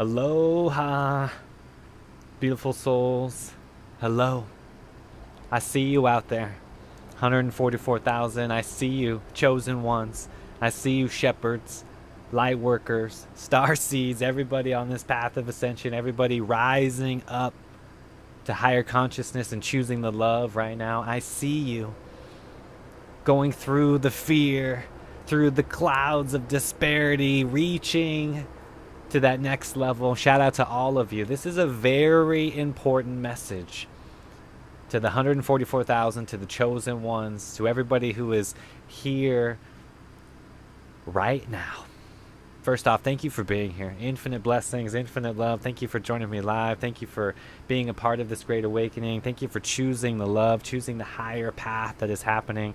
Aloha, beautiful souls. Hello. I see you out there. 144,000. I see you, chosen ones. I see you, shepherds, light workers, star seeds, everybody on this path of ascension, everybody rising up to higher consciousness and choosing the love right now. I see you going through the fear, through the clouds of disparity, reaching to that next level. Shout out to all of you. This is a very important message to the 144,000, to the chosen ones, to everybody who is here right now. First off, thank you for being here. Infinite blessings, infinite love. Thank you for joining me live. Thank you for being a part of this great awakening. Thank you for choosing the love, choosing the higher path that is happening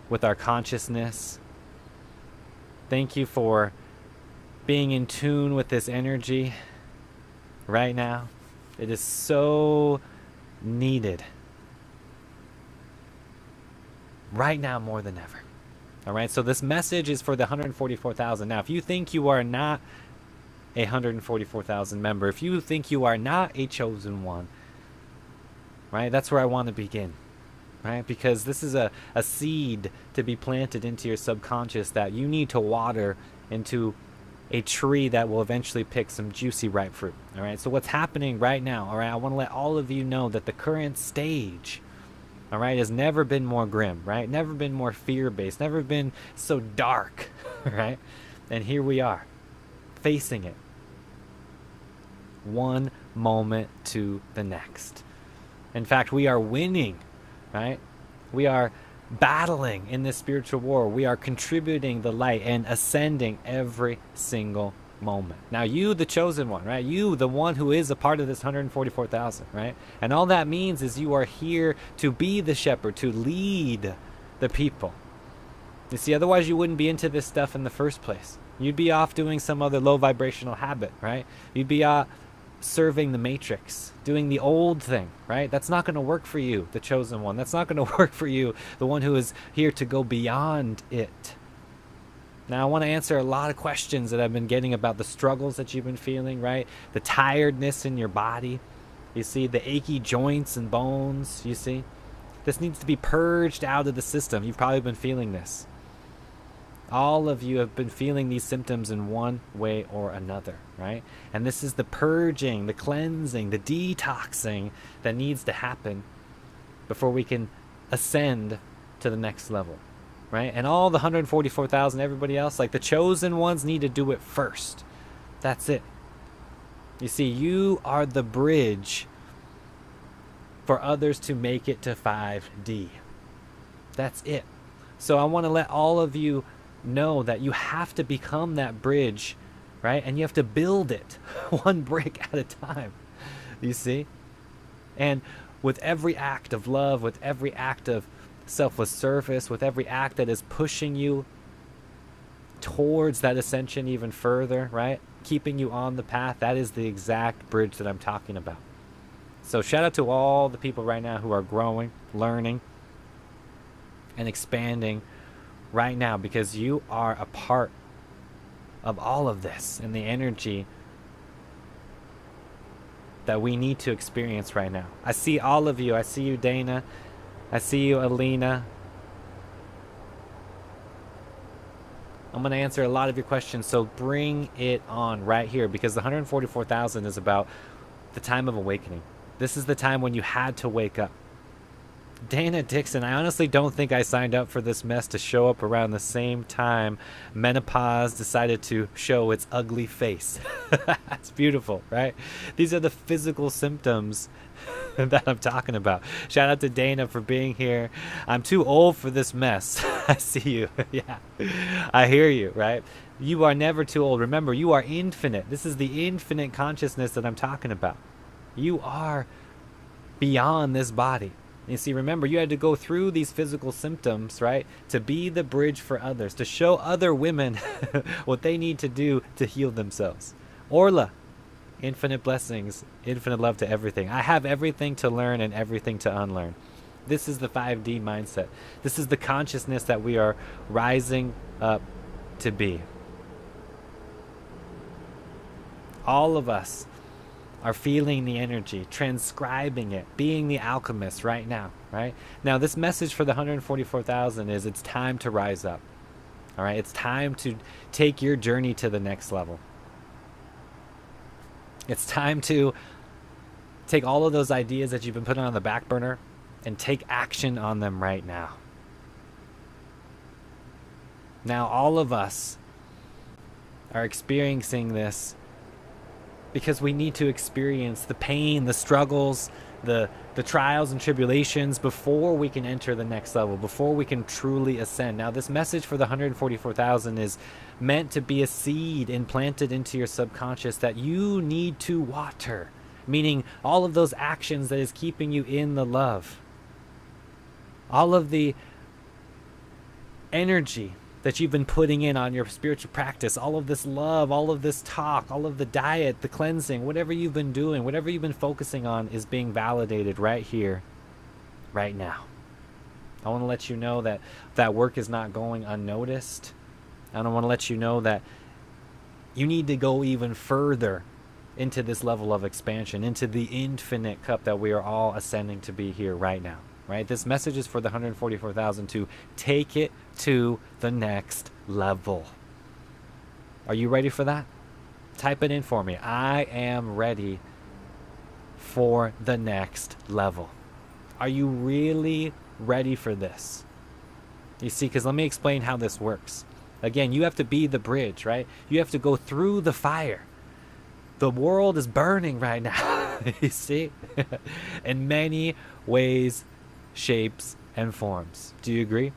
with our consciousness. Thank you for being in tune with this energy right now. It is so needed right now more than ever. All right, so this message is for the 144,000. Now, if you think you are not a 144,000 member, if you think you are not a chosen one, right, that's where I want to begin, right? Because this is a seed to be planted into your subconscious that you need to water into a tree that will eventually pick some juicy ripe fruit. All right, so what's happening right now, all right, I want to let all of you know that the current stage, all right, has never been more grim, right? Never been more fear-based, never been so dark, right? And here we are, facing it, one moment to the next. In fact, we are winning, right? We are battling in this spiritual war. We are contributing the light and ascending every single moment. Now, you, the chosen one, right? You, the one who is a part of this 144,000, right? And all that means is you are here to be the shepherd, to lead the people. You see, otherwise you wouldn't be into this stuff in the first place. You'd be off doing some other low vibrational habit, right? You'd be serving the matrix, doing the old thing, right? That's not going to work for you, the chosen one. That's not going to work for you, the one who is here to go beyond it. Now, I want to answer a lot of questions that I've been getting about the struggles that you've been feeling, right? The tiredness in your body. You see, the achy joints and bones, you see? This needs to be purged out of the system. You've probably been feeling this. All of you have been feeling these symptoms in one way or another, right? And this is the purging, the cleansing, the detoxing that needs to happen before we can ascend to the next level, right? And all the 144,000, everybody else, like the chosen ones, need to do it first. That's it. You see, you are the bridge for others to make it to 5D. That's it. So I want to let all of you know that you have to become that bridge, right? And you have to build it one brick at a time, you see? And with every act of love, with every act of selfless service, with every act that is pushing you towards that ascension even further, right? Keeping you on the path, that is the exact bridge that I'm talking about. So shout out to all the people right now who are growing, learning, and expanding right now, because you are a part of all of this and the energy that we need to experience right now. I see all of you. I see you, Dana. I see you, Alina. I'm going to answer a lot of your questions, so bring it on right here, because the 144,000 is about the time of awakening. This is the time when you had to wake up. Dana Dixon, I honestly don't think I signed up for this mess to show up around the same time menopause decided to show its ugly face. That's beautiful, right? These are the physical symptoms that I'm talking about. Shout out to Dana for being here. I'm too old for this mess. I see you. Yeah, I hear you, right? You are never too old. Remember, you are infinite. This is the infinite consciousness that I'm talking about. You are beyond this body. You see, remember, you had to go through these physical symptoms, right, to be the bridge for others, to show other women what they need to do to heal themselves. Orla, infinite blessings, infinite love to everything. I have everything to learn and everything to unlearn. This is the 5D mindset. This is the consciousness that we are rising up to be. All of us are feeling the energy, transcribing it, being the alchemist right now, right? Now, this message for the 144,000 is it's time to rise up, all right? It's time to take your journey to the next level. It's time to take all of those ideas that you've been putting on the back burner and take action on them right now. Now, all of us are experiencing this because we need to experience the pain, the struggles, the trials and tribulations before we can enter the next level, before we can truly ascend. Now, this message for the 144,000 is meant to be a seed implanted into your subconscious that you need to water, meaning all of those actions that is keeping you in the love, all of the energy that you've been putting in on your spiritual practice, all of this love, all of this talk, all of the diet, the cleansing, whatever you've been doing, whatever you've been focusing on is being validated right here, right now. I want to let you know that that work is not going unnoticed. And I want to let you know that you need to go even further into this level of expansion, into the infinite cup that we are all ascending to be here right now. Right? This message is for the 144,000 to take it to the next level. Are you ready for that? Type it in for me. I am ready for the next level. Are you really ready for this? You see, because let me explain how this works. Again, you have to be the bridge, right? You have to go through the fire. The world is burning right now. You see? In many ways, shapes, and forms. Do you agree?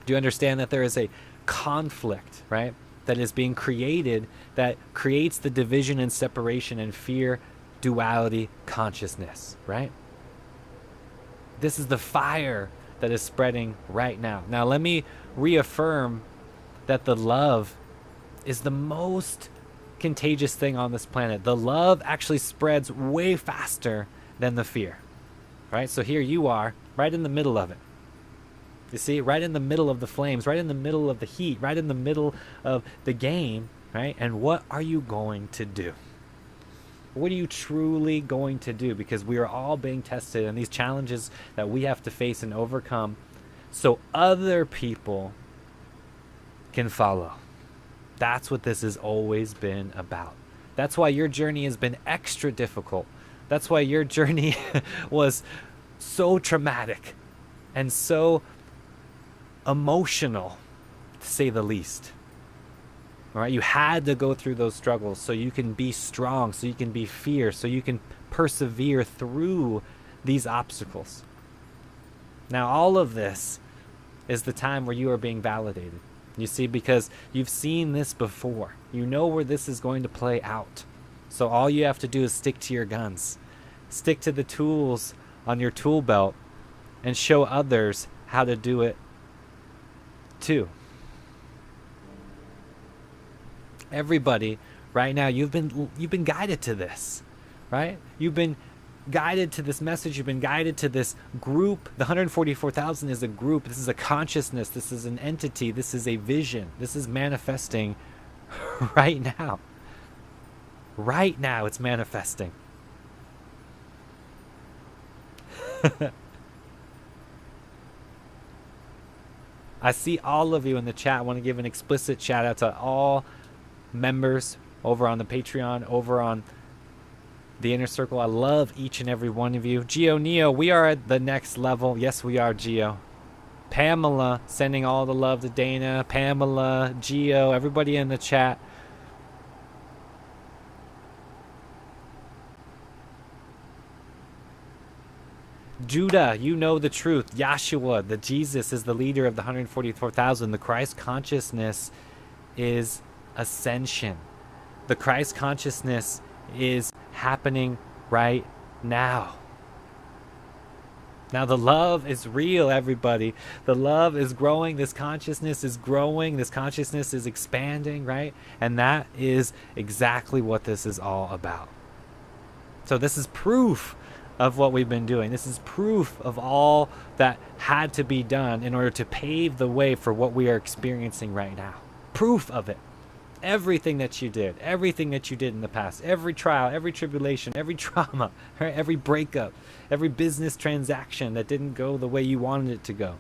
Do you understand that there is a conflict, right, that is being created that creates the division and separation and fear, duality, consciousness, right? This is the fire that is spreading right now. Now, let me reaffirm that the love is the most contagious thing on this planet. The love actually spreads way faster than the fear. Right? So here you are, right in the middle of it. You see, right in the middle of the flames, right in the middle of the heat, right in the middle of the game, right? And what are you going to do? What are you truly going to do? Because we are all being tested, and these challenges that we have to face and overcome so other people can follow. That's what this has always been about. That's why your journey has been extra difficult. That's why your journey was so traumatic and so emotional, to say the least. All right, you had to go through those struggles so you can be strong, so you can be fierce, so you can persevere through these obstacles. Now, all of this is the time where you are being validated. You see, because you've seen this before. You know where this is going to play out. So all you have to do is stick to your guns. Stick to the tools on your tool belt and show others how to do it too. Everybody right now, you've been guided to this, right? You've been guided to this message. You've been guided to this group. The 144,000 is a group. This is a consciousness. This is an entity. This is a vision. This is manifesting right now. Right now it's manifesting. I see all of you in the chat. I want to give an explicit shout out to all members over on the Patreon, over on the Inner Circle. I love each and every one of you. Geo Neo, we are at the next level. Yes, we are, Geo. Pamela, sending all the love to Dana. Pamela, Geo, everybody in the chat. Judah, you know the truth. Yahshua, the Jesus, is the leader of the 144,000. The Christ consciousness is ascension. The Christ consciousness is happening right now. Now the love is real, everybody. The love is growing. This consciousness is growing. This consciousness is expanding, right? And that is exactly what this is all about. So this is proof of what we've been doing. This is proof of all that had to be done in order to pave the way for what we are experiencing right now. Proof of it. Everything that you did in the past, every trial, every tribulation, every trauma, right? Every breakup, every business transaction that didn't go the way you wanted it to go.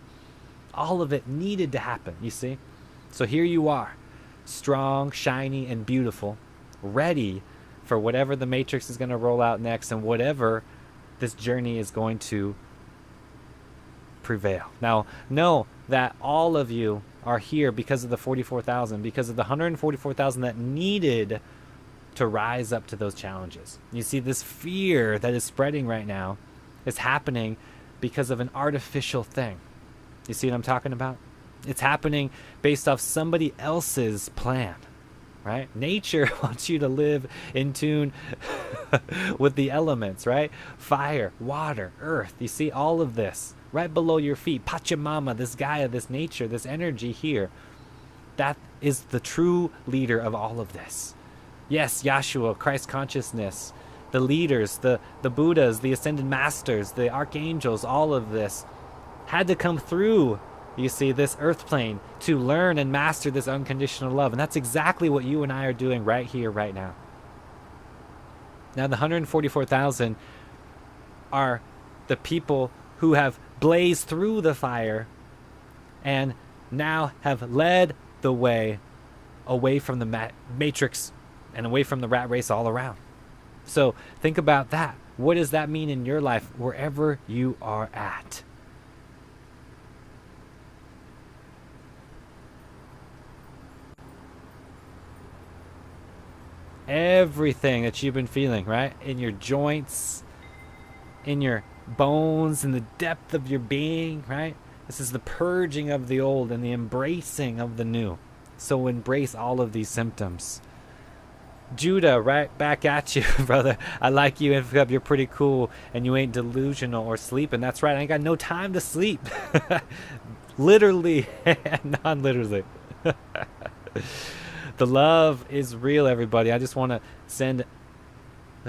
All of it needed to happen, you see? So here you are, strong, shiny, and beautiful, ready for whatever the Matrix is going to roll out next and whatever this journey is going to prevail. Now, know that all of you are here because of the 44,000, because of the 144,000 that needed to rise up to those challenges. You see, this fear that is spreading right now is happening because of an artificial thing. You see what I'm talking about? It's happening based off somebody else's plan, right? Nature wants you to live in tune with the elements, right? Fire, water, earth. You see all of this right below your feet. Pachamama, this Gaia, this nature, this energy here. That is the true leader of all of this. Yes, Yahshua, Christ consciousness, the leaders, the Buddhas, the ascended masters, the archangels, all of this had to come through, you see, this earth plane to learn and master this unconditional love. And that's exactly what you and I are doing right here, right now. Now, the 144,000 are the people who have blazed through the fire and now have led the way away from the matrix and away from the rat race all around. So think about that. What does that mean in your life, wherever you are at? Everything that you've been feeling, right? In your joints, in your bones, in the depth of your being, right? This is the purging of the old and the embracing of the new. So embrace all of these symptoms. Judah, right back at you, brother. I like you, and you're pretty cool, and you ain't delusional or sleeping. That's right, I ain't got no time to sleep. Literally and non-literally. The love is real, everybody. I just want to send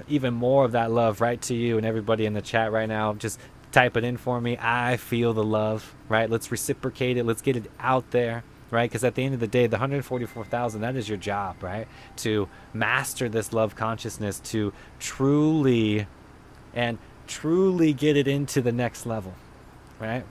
even more of that love right to you and everybody in the chat right now. Just type it in for me. I feel the love, right? Let's reciprocate it. Let's get it out there, right? Because at the end of the day, the 144,000, that is your job, right? To master this love consciousness, to truly get it into the next level, right?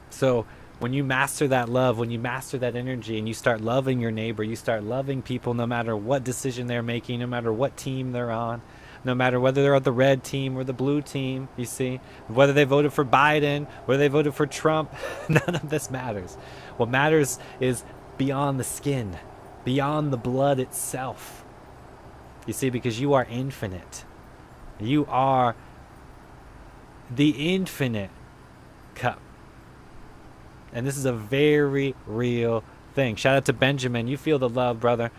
So when you master that love, when you master that energy, and you start loving your neighbor, you start loving people no matter what decision they're making, no matter what team they're on, no matter whether they're on the red team or the blue team, you see, whether they voted for Biden, whether they voted for Trump, none of this matters. What matters is beyond the skin, beyond the blood itself. You see, because you are infinite. You are the infinite cup. And this is a very real thing. Shout out to Benjamin. You feel the love, brother.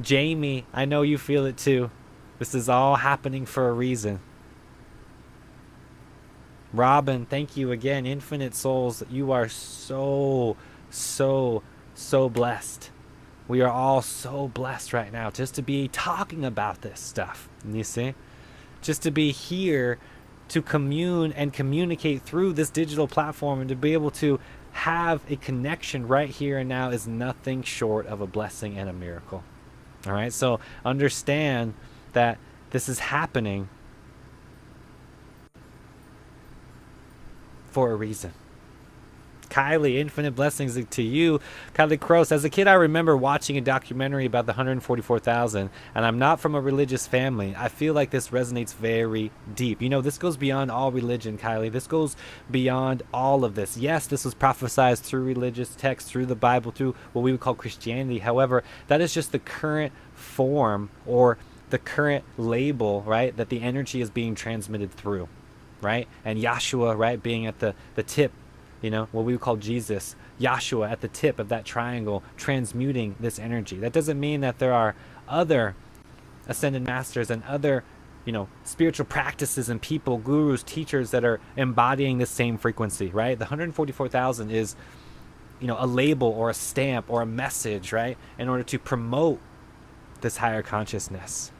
Jamie, I know you feel it too. This is all happening for a reason. Robin, thank you again. Infinite souls, you are so blessed. We are all so blessed right now just to be talking about this stuff. You see? Just to be here to commune and communicate through this digital platform, and to be able to have a connection right here and now is nothing short of a blessing and a miracle. All right, so understand that this is happening for a reason. Kylie, infinite blessings to you. Kylie Cross, as a kid I remember watching a documentary about the 144,000, and I'm not from a religious family. I feel like this resonates very deep. You know, this goes beyond all religion, Kylie. This goes beyond all of this. Yes, this was prophesized through religious texts, through the Bible, through what we would call Christianity. However, that is just the current form or the current label, right, that the energy is being transmitted through, right? And Yahshua, right, being at the tip, you know, what we would call Jesus, Yahshua at the tip of that triangle, transmuting this energy. That doesn't mean that there are other ascended masters and other, you know, spiritual practices and people, gurus, teachers that are embodying the same frequency, right? The 144,000 is, you know, a label or a stamp or a message, right, in order to promote this higher consciousness.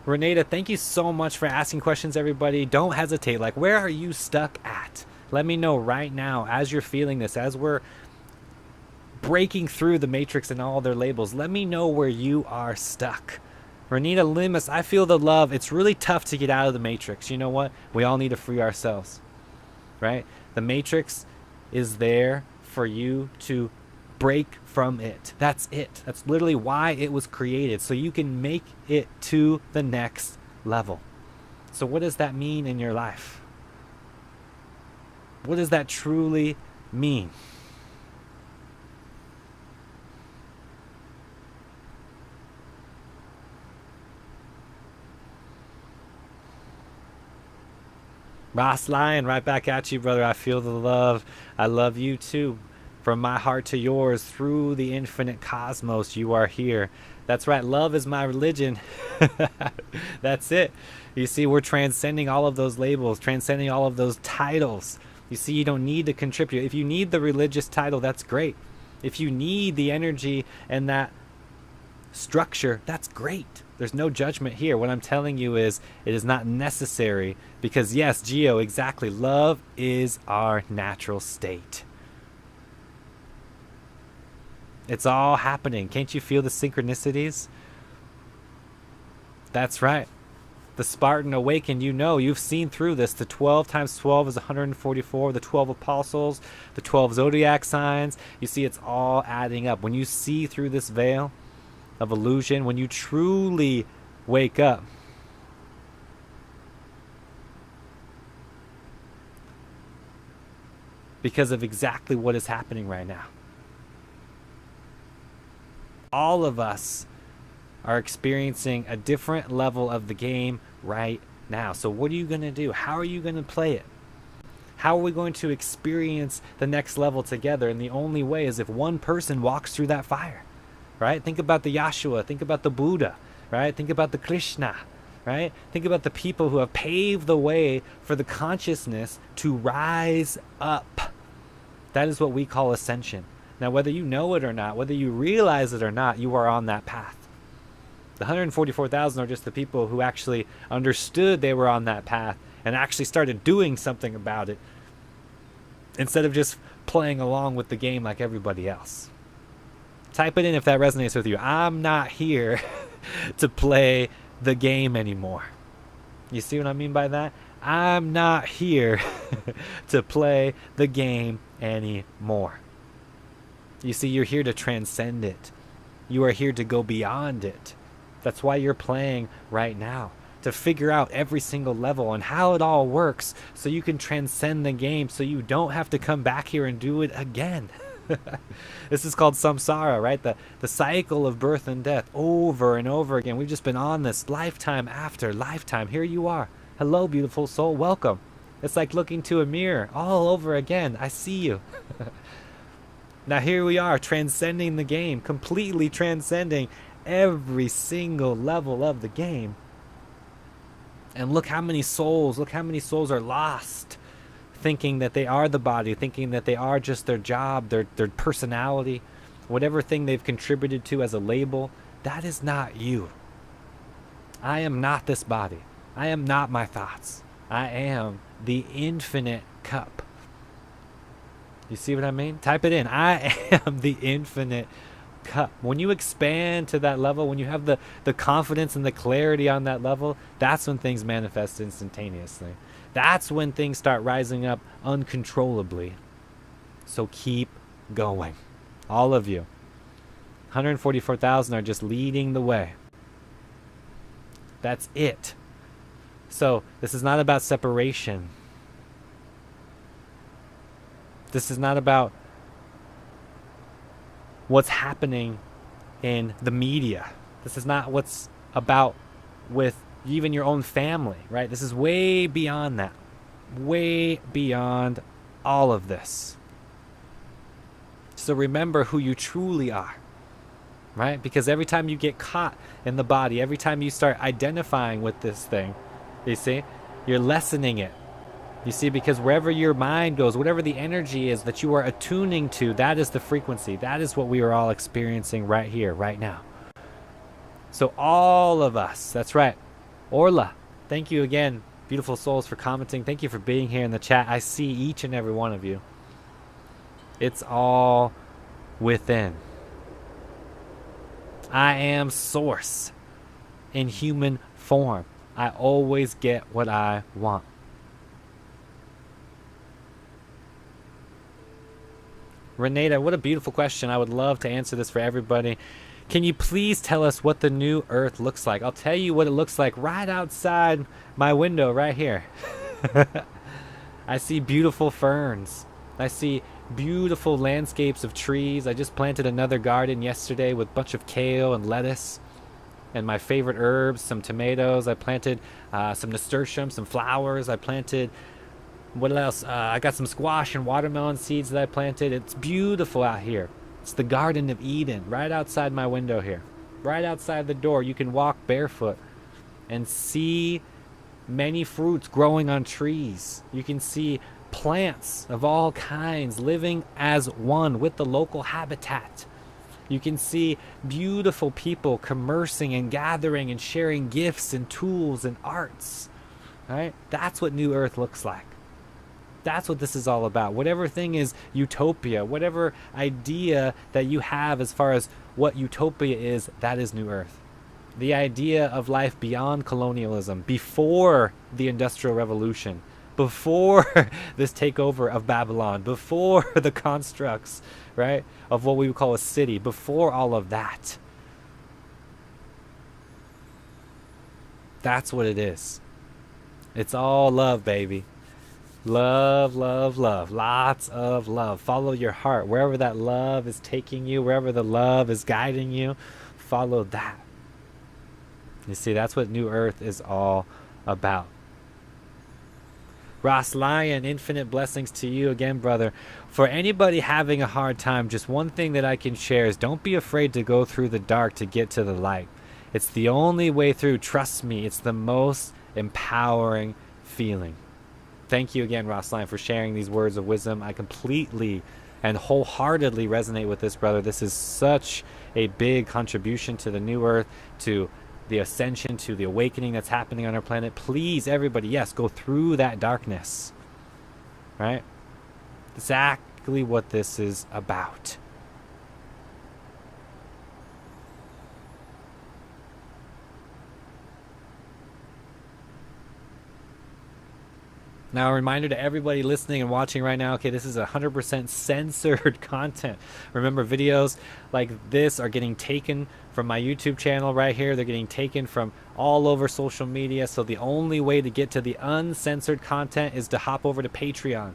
Renata, thank you so much for asking questions, everybody. Don't hesitate. Like, where are you stuck at? Let me know right now, as you're feeling this, as we're breaking through the matrix and all their labels, let me know where you are stuck. Renita Limas, I feel the love. It's really tough to get out of the matrix. You know what? We all need to free ourselves, right? The matrix is there for you to break from it. That's it. That's literally why it was created, so you can make it to the next level. So what does that mean in your life? What does that truly mean? Ross Lyon, right back at you, brother. I feel the love. I love you too. From my heart to yours, through the infinite cosmos, you are here. That's right. Love is my religion. That's it. You see, we're transcending all of those labels, transcending all of those titles. You see, you don't need to contribute. If you need the religious title, that's great. If you need the energy and that structure, that's great. There's no judgment here. What I'm telling you is it is not necessary, because yes, Geo, exactly. Love is our natural state. It's all happening. Can't you feel the synchronicities? That's right. The Spartan awakened, you've seen through this. The 12 times 12 is 144. The 12 apostles, the 12 zodiac signs. You see, it's all adding up. When you see through this veil of illusion, when you truly wake up, because of exactly what is happening right now. All of us are experiencing a different level of the game right now. So what are you going to do? How are you going to play it? How are we going to experience the next level together? And the only way is if one person walks through that fire. Right? Think about the Yeshua. Think about the Buddha. Right? Think about the Krishna. Right? Think about the people who have paved the way for the consciousness to rise up. That is what we call ascension. Now, whether you know it or not, whether you realize it or not, you are on that path. The 144,000 are just the people who actually understood they were on that path and actually started doing something about it, instead of just playing along with the game like everybody else. Type it in if that resonates with you. I'm not here to play the game anymore. You see what I mean by that? I'm not here to play the game anymore. You see, you're here to transcend it. You are here to go beyond it. That's why you're playing right now, to figure out every single level and how it all works, so you can transcend the game, so you don't have to come back here and do it again. This is called samsara, right? The cycle of birth and death, over and over again. We've just been on this lifetime after lifetime. Here you are. Hello, beautiful soul. Welcome. It's like looking to a mirror all over again. I see you. Now here we are, transcending the game, completely transcending every single level of the game. And look how many souls are lost, thinking that they are the body, thinking that they are just their job, their personality, whatever thing they've contributed to as a label. That is not you. I am not this body. I am not my thoughts. I am the infinite cup. You see what I mean? Type it in. I am the infinite cup. When you expand to that level, when you have the confidence and the clarity on that level, that's when things manifest instantaneously. That's when things start rising up uncontrollably. So keep going. All of you. 144,000 are just leading the way. That's it. So this is not about separation. This is not about what's happening in the media. This is not what's about with even your own family, right? This is way beyond that. Way beyond all of this. So remember who you truly are, right? Because every time you get caught in the body, every time you start identifying with this thing, you see, you're lessening it. You see, because wherever your mind goes, whatever the energy is that you are attuning to, that is the frequency. That is what we are all experiencing right here, right now. So all of us, that's right. Orla, thank you again beautiful souls, for commenting. Thank you for being here in the chat. I see each and every one of you. It's all within. I am source in human form. I always get what I want. Renata, what a beautiful question. I would love to answer this for everybody. Can you please tell us what the new earth looks like? I'll tell you what it looks like right outside my window right here. I see beautiful ferns. I see beautiful landscapes of trees. I just planted another garden yesterday with a bunch of kale and lettuce and my favorite herbs, some tomatoes. I planted some nasturtium, some flowers. I planted, what else? I got some squash and watermelon seeds that I planted. It's beautiful out here. It's the Garden of Eden right outside my window here. Right outside the door. You can walk barefoot and see many fruits growing on trees. You can see plants of all kinds living as one with the local habitat. You can see beautiful people commercing and gathering and sharing gifts and tools and arts. Right? That's what New Earth looks like. That's what this is all about. Whatever thing is utopia, whatever idea that you have as far as what utopia is, that is New Earth. The idea of life beyond colonialism, before the Industrial Revolution, before this takeover of Babylon, before the constructs, right, of what we would call a city, before all of that. That's what it is. It's all love, baby. Love, love, love. Lots of love. Follow your heart. Wherever that love is taking you, wherever the love is guiding you, follow that. You see, that's what New Earth is all about. Ross Lyon, infinite blessings to you again, brother. For anybody having a hard time, just one thing that I can share is don't be afraid to go through the dark to get to the light. It's the only way through. Trust me, it's the most empowering feeling. Thank you again, Ross Lyon, for sharing these words of wisdom. I completely and wholeheartedly resonate with this, brother. This is such a big contribution to the New Earth, to the ascension, to the awakening that's happening on our planet. Please, everybody, yes, go through that darkness. Right? Exactly what this is about. Now, a reminder to everybody listening and watching right now, okay, this is 100% censored content. Remember, videos like this are getting taken from my YouTube channel right here. They're getting taken from all over social media. So the only way to get to the uncensored content is to hop over to Patreon.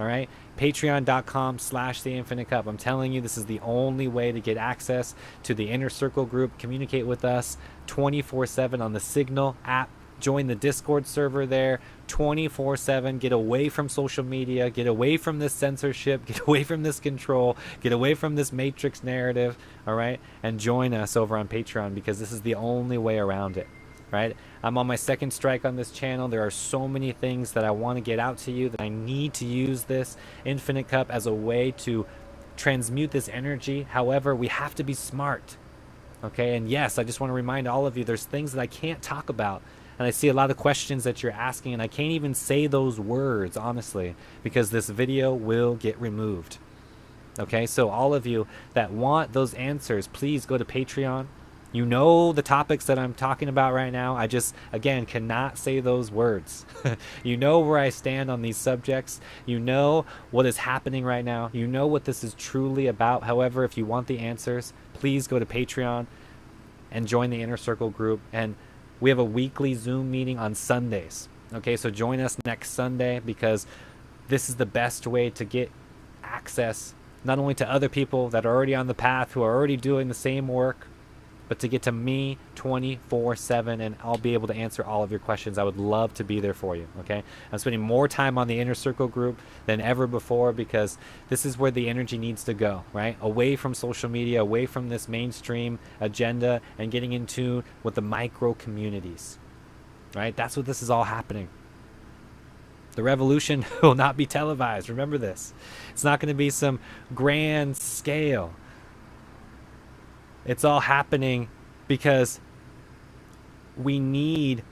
All right? Patreon.com/theinfinitecup. I'm telling you, this is the only way to get access to the Inner Circle group. Communicate with us 24/7 on the Signal app. Join the Discord server there 24/7. Get away from social media. Get away from this censorship. Get away from this control. Get away from this matrix narrative. All right? And join us over on Patreon, because this is the only way around it. Right? I'm on my second strike on this channel. There are so many things that I want to get out to you, that I need to use this Infinite Cup as a way to transmute this energy. However, we have to be smart. Okay? And yes, I just want to remind all of you, there's things that I can't talk about. And I see a lot of questions that you're asking, and I can't even say those words, honestly, because this video will get removed. Okay, so all of you that want those answers, please go to Patreon. You know the topics that I'm talking about right now. I just, again, cannot say those words. You know where I stand on these subjects. You know what is happening right now. You know what this is truly about. However, if you want the answers, please go to Patreon and join the Inner Circle group. And we have a weekly Zoom meeting on Sundays. Okay, so join us next Sunday, because this is the best way to get access not only to other people that are already on the path, who are already doing the same work, but to get to me 24/7, and I'll be able to answer all of your questions. I would love to be there for you, okay? I'm spending more time on the Inner Circle group than ever before, because this is where the energy needs to go, right? Away from social media, away from this mainstream agenda, and getting in tune with the micro communities, right? That's what this is all happening. The revolution will not be televised. Remember this. It's not going to be some grand scale. It's all happening because we need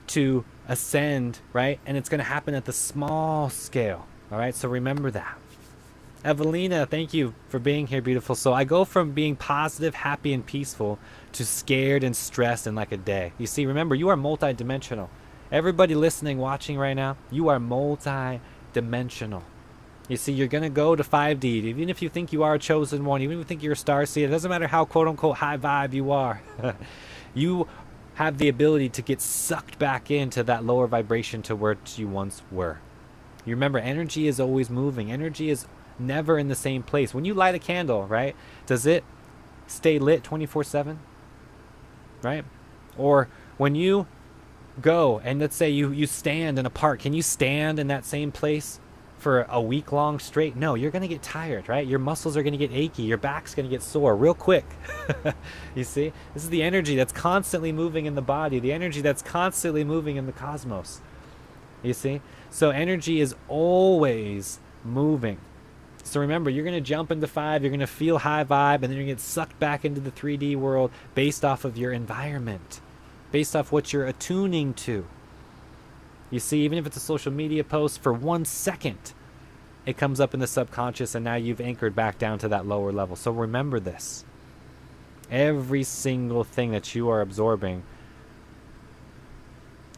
to ascend, right? And it's going to happen at the small scale. All right, so remember that. Evelina, thank you for being here, beautiful soul. I go from being positive, happy, and peaceful to scared and stressed in like a day. You see, remember, you are multidimensional. Everybody listening, watching right now, you are multi-dimensional. You see, you're going to go to 5D. Even if you think you are a chosen one, even if you think you're a starseed, it doesn't matter how quote-unquote high vibe you are. You have the ability to get sucked back into that lower vibration to where you once were. You remember, energy is always moving. Energy is never in the same place. When you light a candle, right, does it stay lit 24/7? Right? Or when you go and let's say you stand in a park, can you stand in that same place for a week long straight? No, you're going to get tired, right? Your muscles are going to get achy. Your back's going to get sore real quick. You see? This is the energy that's constantly moving in the body, the energy that's constantly moving in the cosmos. You see? So energy is always moving. So remember, you're going to jump into 5, you're going to feel high vibe, and then you're going to get sucked back into the 3D world based off of your environment, based off what you're attuning to. You see, even if it's a social media post for 1 second, it comes up in the subconscious, and now you've anchored back down to that lower level. So remember this. Every single thing that you are absorbing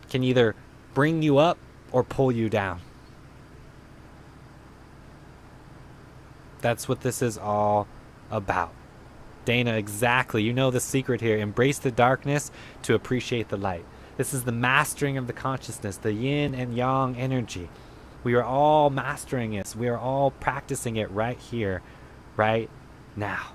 can either bring you up or pull you down. That's what this is all about. Dana, exactly. You know the secret here. Embrace the darkness to appreciate the light. This is the mastering of the consciousness, the yin and yang energy. We are all mastering it. We are all practicing it right here, right now.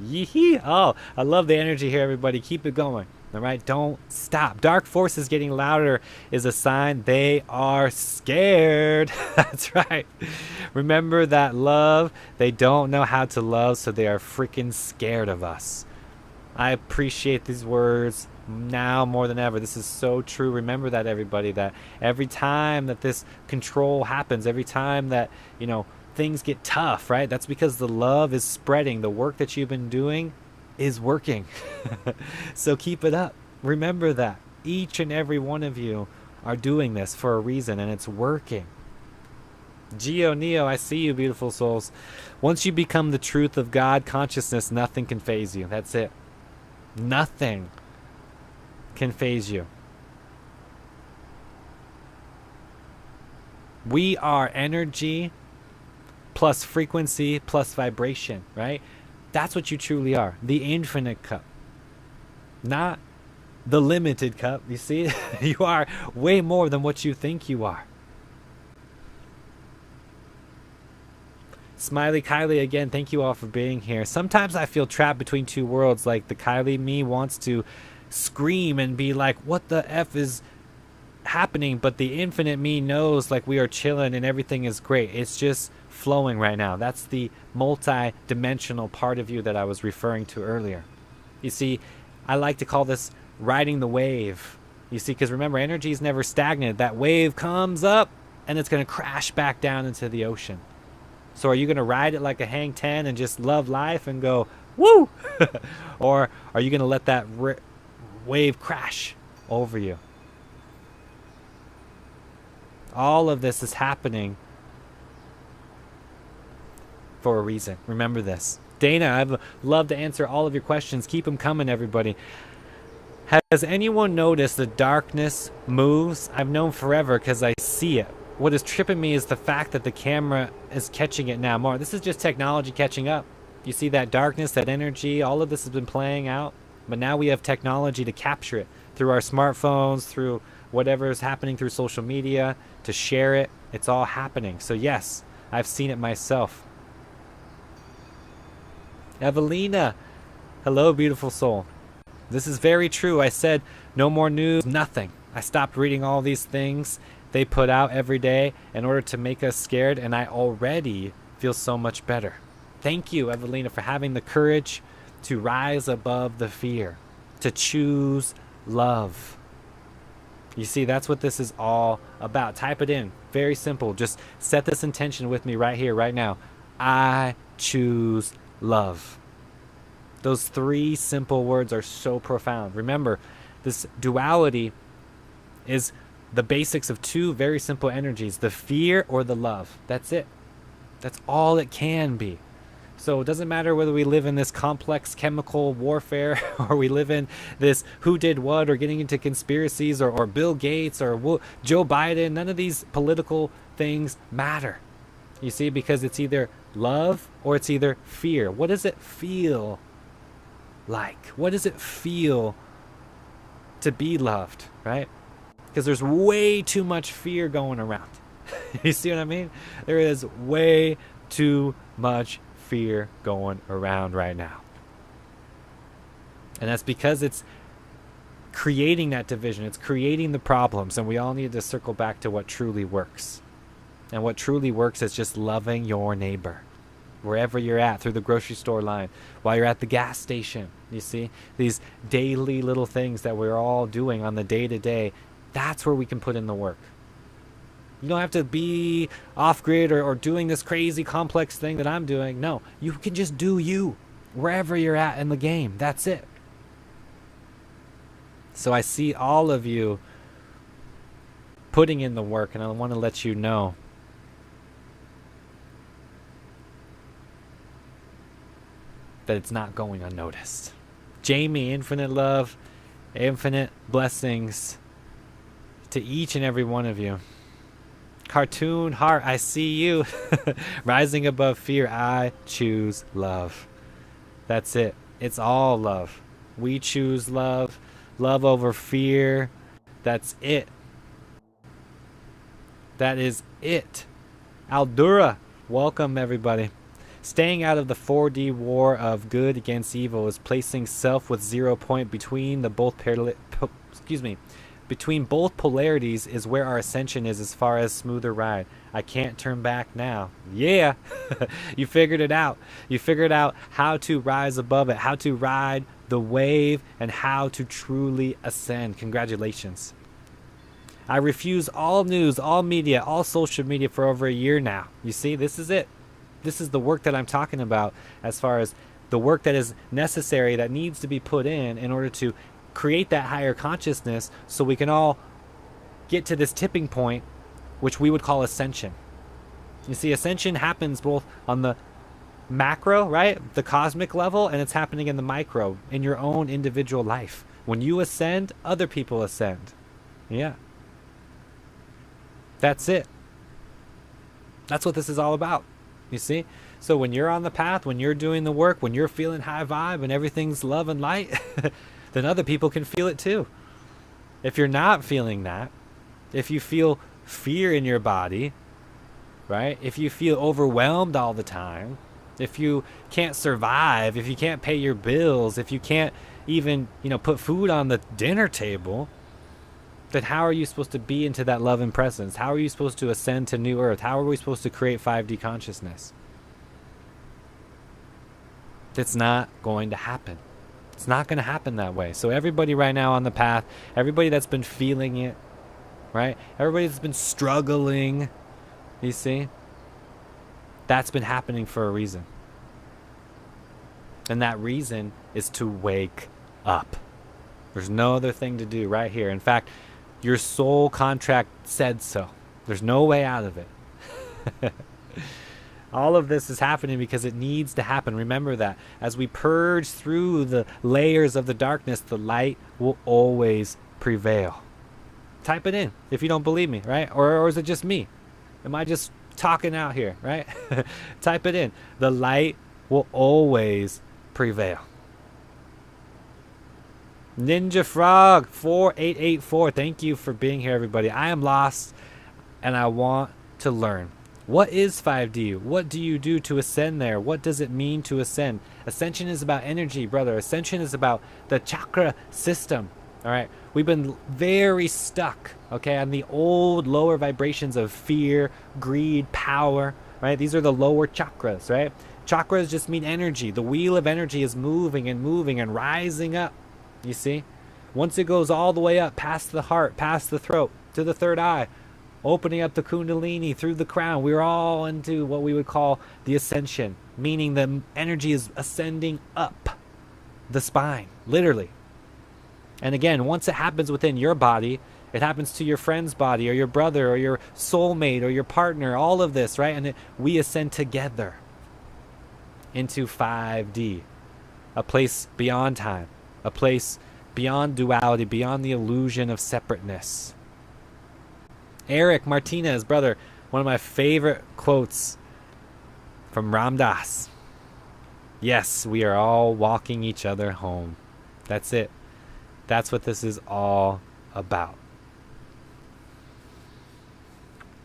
Yee-hee. Oh, I love the energy here, everybody. Keep it going. All right, don't stop. Dark forces getting louder is a sign they are scared. That's right. Remember that love, they don't know how to love, so they are freaking scared of us. I appreciate these words now more than ever. This is so true. Remember that, everybody, that every time that this control happens, every time that, you know, things get tough, right? That's because the love is spreading. The work that you've been doing is working. So keep it up. Remember that each and every one of you are doing this for a reason, and it's working. Geo Neo, I see you, beautiful souls. Once you become the truth of God consciousness, nothing can faze you. That's it. Nothing can faze you. We are energy plus frequency plus vibration, right? That's what you truly are. The infinite cup. Not the limited cup. You see? You are way more than what you think you are. Smiley Kylie, again, thank you all for being here. Sometimes I feel trapped between two worlds. Like the Kylie me wants to scream and be like, what the F is happening? But the infinite me knows like we are chilling and everything is great. It's just flowing right now. That's the multi-dimensional part of you that I was referring to earlier. You see, I like to call this riding the wave. You see, because remember, energy is never stagnant. That wave comes up and it's going to crash back down into the ocean. So are you going to ride it like a hang 10 and just love life and go, woo? Or are you going to let that wave crash over you? All of this is happening for a reason. Remember this. Dana, I'd love to answer all of your questions. Keep them coming, everybody. Has anyone noticed the darkness moves? I've known forever because I see it. What is tripping me is the fact that the camera is catching it now more. This is just technology catching up. You see that darkness, that energy, all of this has been playing out. But now we have technology to capture it through our smartphones, through whatever is happening through social media, to share it. It's all happening. So yes, I've seen it myself. Evelina, hello, beautiful soul. This is very true. I said no more news, nothing. I stopped reading all these things they put out every day in order to make us scared, and I already feel so much better. Thank you, Evelina, for having the courage to rise above the fear, to choose love. You see, that's what this is all about. Type it in. Very simple. Just set this intention with me right here, right now. I choose love. Those 3 simple words are so profound. Remember, this duality is the basics of two very simple energies, the fear or the love. That's it. That's all it can be. So it doesn't matter whether we live in this complex chemical warfare or we live in this who did what, or getting into conspiracies, or Bill Gates or Joe Biden. None of these political things matter. You see, because it's either love or it's either fear. What does it feel like? What does it feel to be loved, right? Because there's way too much fear going around. You see what I mean? There is way too much fear going around right now. And that's because it's creating that division. It's creating the problems. And we all need to circle back to what truly works. And what truly works is just loving your neighbor. Wherever you're at, through the grocery store line, while you're at the gas station. You see? These daily little things that we're all doing on the day-to-day. That's where we can put in the work. You don't have to be off-grid or doing this crazy complex thing that I'm doing. No, you can just do you wherever you're at in the game. That's it. So I see all of you putting in the work, and I want to let you know that it's not going unnoticed. Jamie, infinite love, infinite blessings to each and every one of you. Cartoon Heart, I see you. Rising above fear, I choose love. That's it. It's all love. We choose love. Love over fear. That's it. That is it. Aldura, welcome everybody. Staying out of the 4D war of good against evil is placing self with 0 point between the between both polarities is where our ascension is as far as smoother ride. I can't turn back now. Yeah. You figured it out. You figured out how to rise above it, how to ride the wave, and how to truly ascend. Congratulations. I refuse all news, all media, all social media for over a year now. You see, this is it. This is the work that I'm talking about, as far as the work that is necessary, that needs to be put in order to create that higher consciousness, so we can all get to this tipping point, which we would call ascension. You see, ascension happens both on the macro, right, the cosmic level, and it's happening in the micro, in your own individual life. When you ascend, other people ascend. Yeah. That's it. That's what this is all about. You see? So when you're on the path, when you're doing the work, when you're feeling high vibe and everything's love and light, then other people can feel it too. If you're not feeling that, if you feel fear in your body, right? If you feel overwhelmed all the time, if you can't survive, if you can't pay your bills, if you can't even, put food on the dinner table, then how are you supposed to be into that love and presence? How are you supposed to ascend to new earth? How are we supposed to create 5D consciousness? It's not going to happen. It's not going to happen that way. So everybody right now on the path, everybody that's been feeling it, right? Everybody that's been struggling, you see? That's been happening for a reason. And that reason is to wake up. There's no other thing to do right here. In fact, your soul contract said so. There's no way out of it. All of this is happening because it needs to happen. Remember that. As we purge through the layers of the darkness, the light will always prevail. Type it in if you don't believe me, right? Or is it just me? Am I just talking out here, right? Type it in. The light will always prevail. Ninja Frog 4884, thank you for being here, everybody. I am lost and I want to learn. What is 5D? What do you do to ascend there? What does it mean to ascend? Ascension is about energy, brother. Ascension is about the chakra system. All right. We've been very stuck, okay, on the old lower vibrations of fear, greed, power, right? These are the lower chakras, right? Chakras just mean energy. The wheel of energy is moving and rising up. You see? Once it goes all the way up past the heart, past the throat, to the third eye, opening up the Kundalini through the crown, we're all into what we would call the ascension, meaning the energy is ascending up the spine, literally. And again, once it happens within your body, It happens to your friend's body or your brother or your soulmate or your partner, all of this, right? And we ascend together into 5D, a place beyond time, a place beyond duality, beyond the illusion of separateness. Eric Martinez, brother, one of my favorite quotes from Ram Dass. Yes, we are all walking each other home. That's it. That's what this is all about.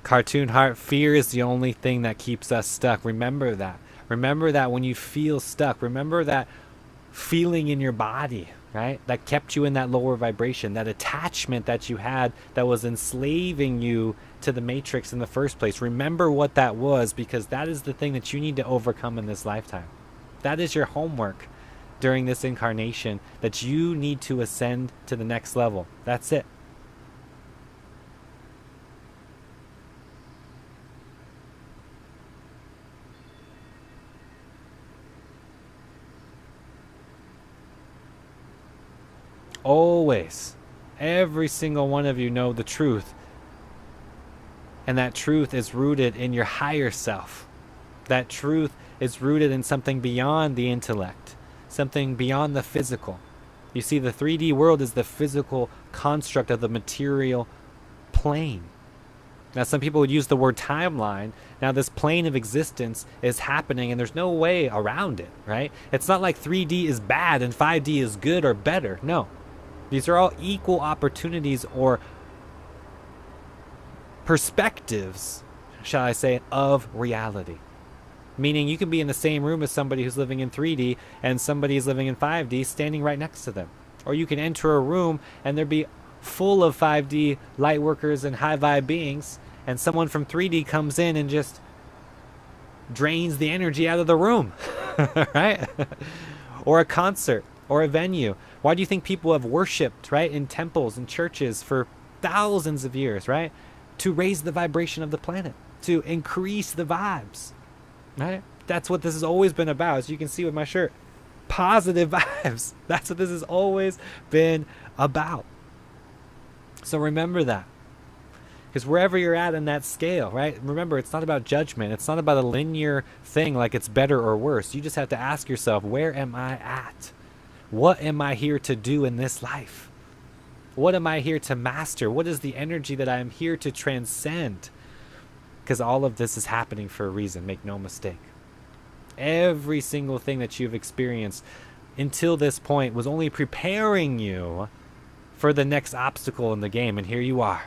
Cartoon Heart, fear is the only thing that keeps us stuck. Remember that. Remember that when you feel stuck. Remember that feeling in your body, right? That kept you in that lower vibration, that attachment that you had that was enslaving you to the matrix in the first place. Remember what that was, because that is the thing that you need to overcome in this lifetime. That is your homework during this incarnation, that you need to ascend to the next level. That's it. Always, every single one of you know the truth. And that truth is rooted in your higher self. That truth is rooted in something beyond the intellect, something beyond the physical. You see, the 3D world is the physical construct of the material plane. Now, some people would use the word timeline. Now, this plane of existence is happening, and there's no way around it, right? It's not like 3D is bad and 5D is good or better. No. These are all equal opportunities or perspectives, shall I say, of reality. Meaning you can be in the same room as somebody who's living in 3D and somebody is living in 5D standing right next to them. Or you can enter a room and there be full of 5D light workers and high vibe beings, and someone from 3D comes in and just drains the energy out of the room, right? Or a concert or a venue. Why do you think people have worshipped, right, in temples and churches for thousands of years, right? To raise the vibration of the planet, to increase the vibes, right? That's what this has always been about, as you can see with my shirt. Positive vibes. That's what this has always been about. So remember that. Because wherever you're at in that scale, right? Remember, it's not about judgment. It's not about a linear thing like it's better or worse. You just have to ask yourself, where am I at? What am I here to do in this life? What am I here to master? What is the energy that I am here to transcend? Because all of this is happening for a reason, make no mistake. Every single thing that you've experienced until this point was only preparing you for the next obstacle in the game, and here you are,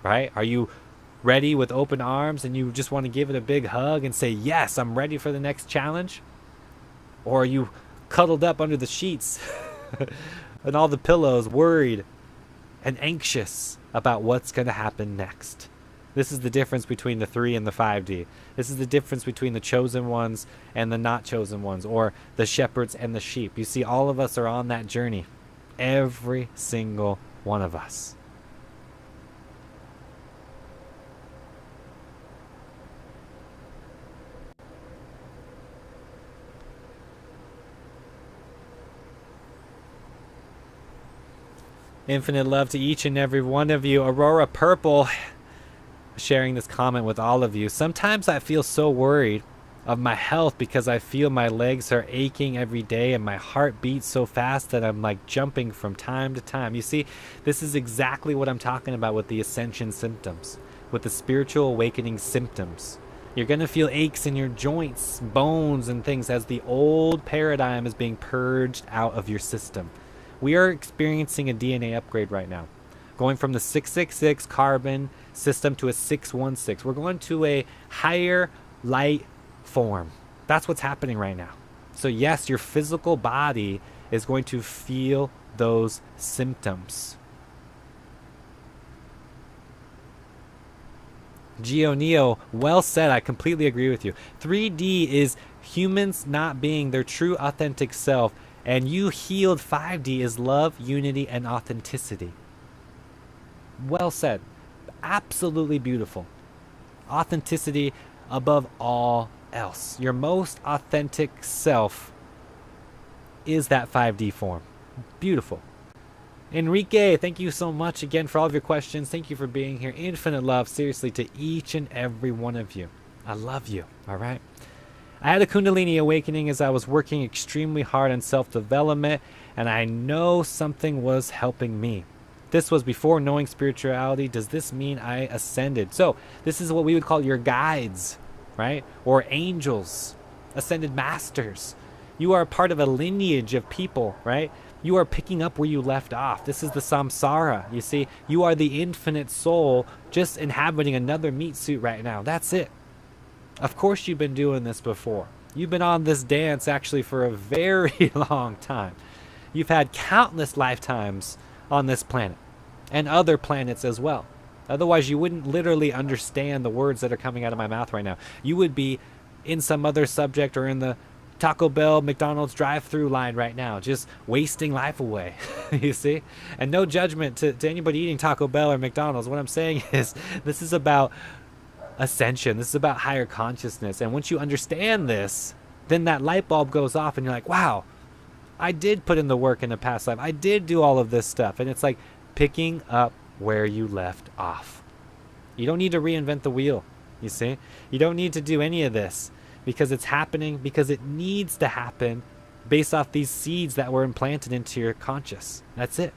right? Are you ready with open arms and you just want to give it a big hug and say, yes, I'm ready for the next challenge? Or are you cuddled up under the sheets and all the pillows, worried and anxious about what's going to happen next? This is the difference between the 3 and the 5D. This is the difference between the chosen ones and the not chosen ones, or the shepherds and the sheep. You see, all of us are on that journey. Every single one of us. Infinite love to each and every one of you. Aurora Purple, sharing this comment with all of you. Sometimes I feel so worried of my health because I feel my legs are aching every day and my heart beats so fast that I'm like jumping from time to time. You see, this is exactly what I'm talking about with the ascension symptoms, with the spiritual awakening symptoms. You're going to feel aches in your joints, bones, and things as the old paradigm is being purged out of your system. We are experiencing a DNA upgrade right now, going from the 666 carbon system to a 616. We're going to a higher light form. That's what's happening right now. So yes, your physical body is going to feel those symptoms. Geo Neo, well said. I completely agree with you. 3D is humans not being their true authentic self, and you healed 5D is love, unity, and authenticity. Well said. Absolutely beautiful. Authenticity above all else. Your most authentic self is that 5D form. Beautiful. Enrique, thank you so much again for all of your questions. Thank you for being here. Infinite love, seriously, to each and every one of you. I love you, all right? I had a Kundalini awakening as I was working extremely hard on self-development, and I know something was helping me. This was before knowing spirituality. Does this mean I ascended? So this is what we would call your guides, right? Or angels, ascended masters. You are part of a lineage of people, right? You are picking up where you left off. This is the samsara. You see, you are the infinite soul just inhabiting another meat suit right now. That's it. Of course you've been doing this before. You've been on this dance actually for a very long time. You've had countless lifetimes on this planet and other planets as well. Otherwise you wouldn't literally understand the words that are coming out of my mouth right now. You would be in some other subject or in the Taco Bell, McDonald's drive-through line right now, just wasting life away. You see? And no judgment to anybody eating Taco Bell or McDonald's. What I'm saying is this is about ascension. This is about higher consciousness. And once you understand this, then that light bulb goes off and you're like, wow, I did put in the work in a past life. I did do all of this stuff. And it's like picking up where you left off. You don't need to reinvent the wheel. You see? You don't need to do any of this. Because it's happening, because it needs to happen based off these seeds that were implanted into your conscious. That's it.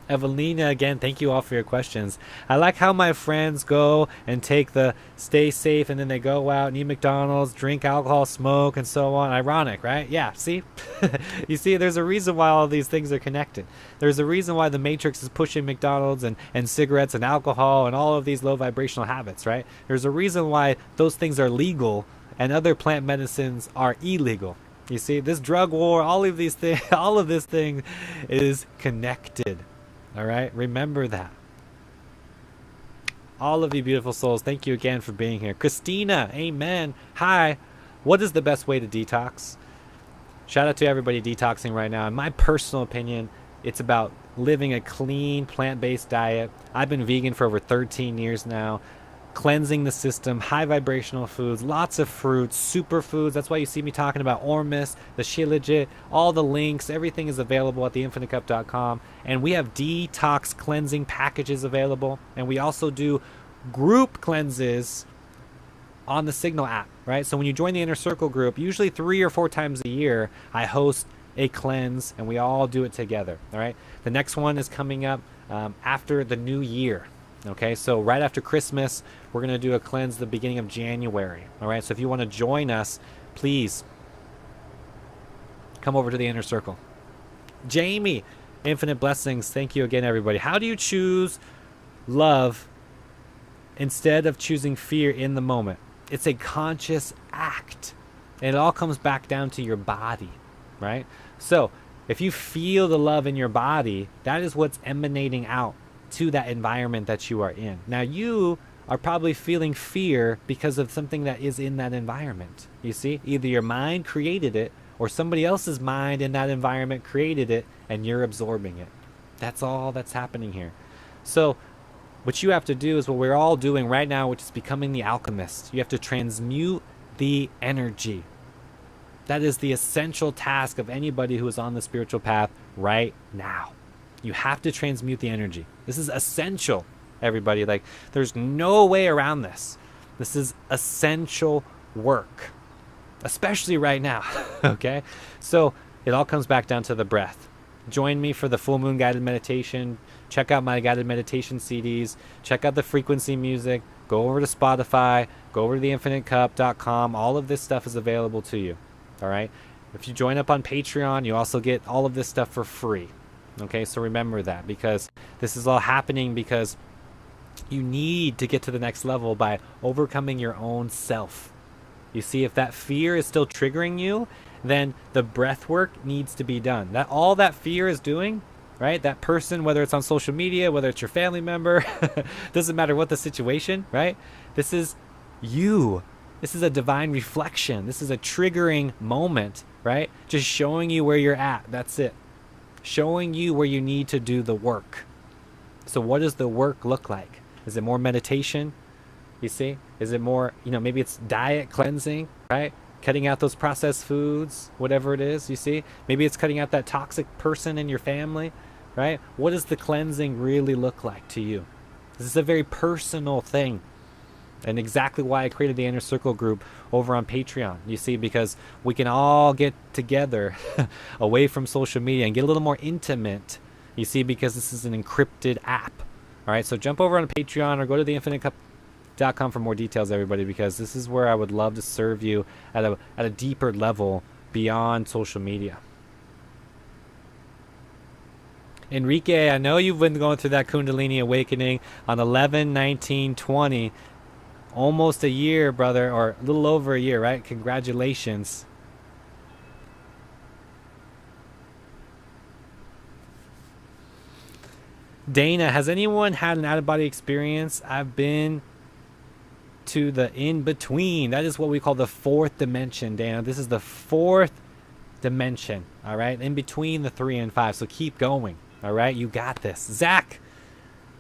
Evelina, again, thank you all for your questions. I like how my friends go and take the stay safe and then they go out and eat McDonald's, drink alcohol, smoke, and so on. Ironic, right? Yeah, see? You see, there's a reason why all these things are connected. There's a reason why the Matrix is pushing McDonald's and cigarettes and alcohol and all of these low vibrational habits, right? There's a reason why those things are legal and other plant medicines are illegal. You see, this drug war, all of these things, all of this thing is connected. All right, remember that. All of you beautiful souls, thank you again for being here. Christina, amen. Hi, what is the best way to detox? Shout out to everybody detoxing right now. In my personal opinion, it's about living a clean, plant-based diet. I've been vegan for over 13 years now. Cleansing the system, high vibrational foods, lots of fruits, superfoods. That's why you see me talking about Ormus, the Shilajit, all the links, everything is available at theinfinitecup.com. And we have detox cleansing packages available. And we also do group cleanses on the Signal app, right? So when you join the Inner Circle group, usually 3 or 4 times a year, I host a cleanse and we all do it together, all right? The next one is coming up after the new year. Okay, so right after Christmas, we're going to do a cleanse the beginning of January. All right, so if you want to join us, please come over to the Inner Circle. Jamie, infinite blessings. Thank you again, everybody. How do you choose love instead of choosing fear in the moment? It's a conscious act. And it all comes back down to your body, right? So if you feel the love in your body, that is what's emanating out to that environment that you are in. Now you are probably feeling fear because of something that is in that environment. You see, either your mind created it or somebody else's mind in that environment created it and you're absorbing it. That's all that's happening here. So what you have to do is what we're all doing right now, which is becoming the alchemist. You have to transmute the energy. That is the essential task of anybody who is on the spiritual path right now. You have to transmute the energy. This is essential, everybody. Like, there's no way around this. This is essential work, especially right now, okay? So it all comes back down to the breath. Join me for the full moon guided meditation. Check out my guided meditation CDs. Check out the frequency music. Go over to Spotify. Go over to theinfinitecup.com. All of this stuff is available to you, all right? If you join up on Patreon, you also get all of this stuff for free. Okay, so remember that, because this is all happening because you need to get to the next level by overcoming your own self. You see, if that fear is still triggering you, then the breath work needs to be done. That all that fear is doing, right? That person, whether it's on social media, whether it's your family member, doesn't matter what the situation, right? This is you. This is a divine reflection. This is a triggering moment, right? Just showing you where you're at. That's it. Showing you where you need to do the work. So what does the work look like? Is it more meditation? You see? Is it more, maybe it's diet cleansing, right? Cutting out those processed foods, whatever it is, you see? Maybe it's cutting out that toxic person in your family, right? What does the cleansing really look like to you? This is a very personal thing. And exactly why I created the Inner Circle group over on Patreon, you see, because we can all get together away from social media and get a little more intimate, you see, because this is an encrypted app. All right, so jump over on Patreon or go to theinfinitecup.com for more details, everybody, because this is where I would love to serve you at a deeper level beyond social media. Enrique, I know you've been going through that Kundalini Awakening on 11/19/20. Almost a year, brother, or a little over a year, right? Congratulations. Dana, has anyone had an out-of-body experience? I've been to the in-between. That is what we call the fourth dimension, Dana. This is the fourth dimension, all right? In between the 3 and 5. So keep going, all right? You got this. Zach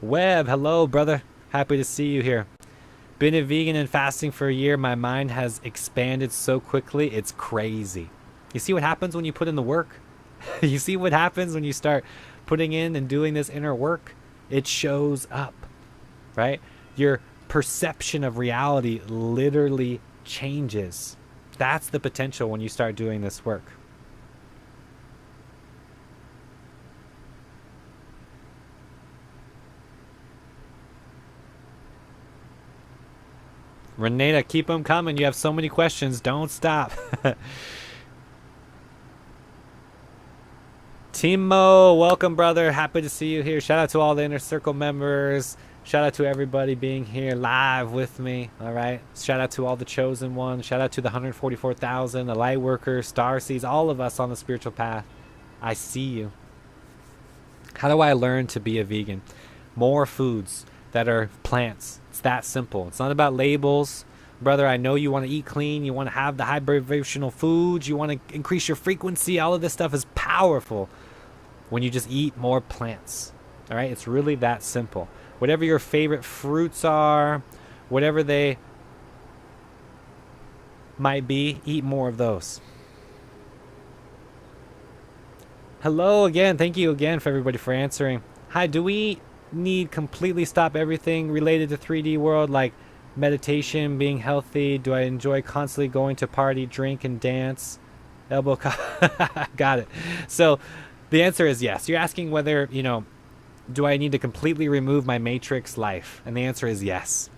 Webb, hello, brother. Happy to see you here. Been a vegan and fasting for a year. My mind has expanded so quickly. It's crazy. You see what happens when you put in the work? You see what happens when you start putting in and doing this inner work? It shows up, right? Your perception of reality literally changes. That's the potential when you start doing this work. Renata, keep them coming. You have so many questions. Don't stop. Timo, welcome, brother. Happy to see you here. Shout out to all the Inner Circle members. Shout out to everybody being here live with me. All right. Shout out to all the chosen ones. Shout out to the 144,000, the light workers, star seeds, all of us on the spiritual path. I see you. How do I learn to be a vegan? More foods that are plants. It's that simple. It's not about labels. Brother, I know you want to eat clean. You want to have the high vibrational foods. You want to increase your frequency. All of this stuff is powerful when you just eat more plants. All right? It's really that simple. Whatever your favorite fruits are, whatever they might be, eat more of those. Hello again. Thank you again for everybody for answering. Hi, do we need completely stop everything related to 3D world, like meditation, being healthy? Do I enjoy constantly going to party, drink, and dance? Elbow got it. So the answer is yes. You're asking whether, do I need to completely remove my matrix life? And the answer is yes.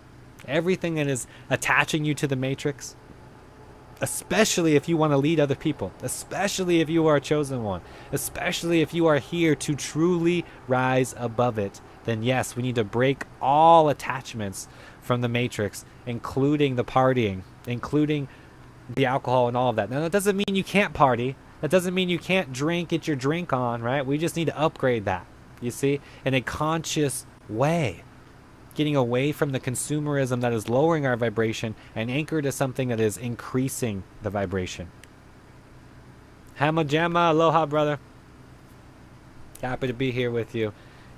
Everything that is attaching you to the matrix, especially if you want to lead other people, especially if you are a chosen one, especially if you are here to truly rise above it, then yes, we need to break all attachments from the matrix, including the partying, including the alcohol and all of that. Now, that doesn't mean you can't party. That doesn't mean you can't get your drink on, right? We just need to upgrade that, you see, in a conscious way. Getting away from the consumerism that is lowering our vibration and anchor to something that is increasing the vibration. Hamajama, aloha, brother. Happy to be here with you.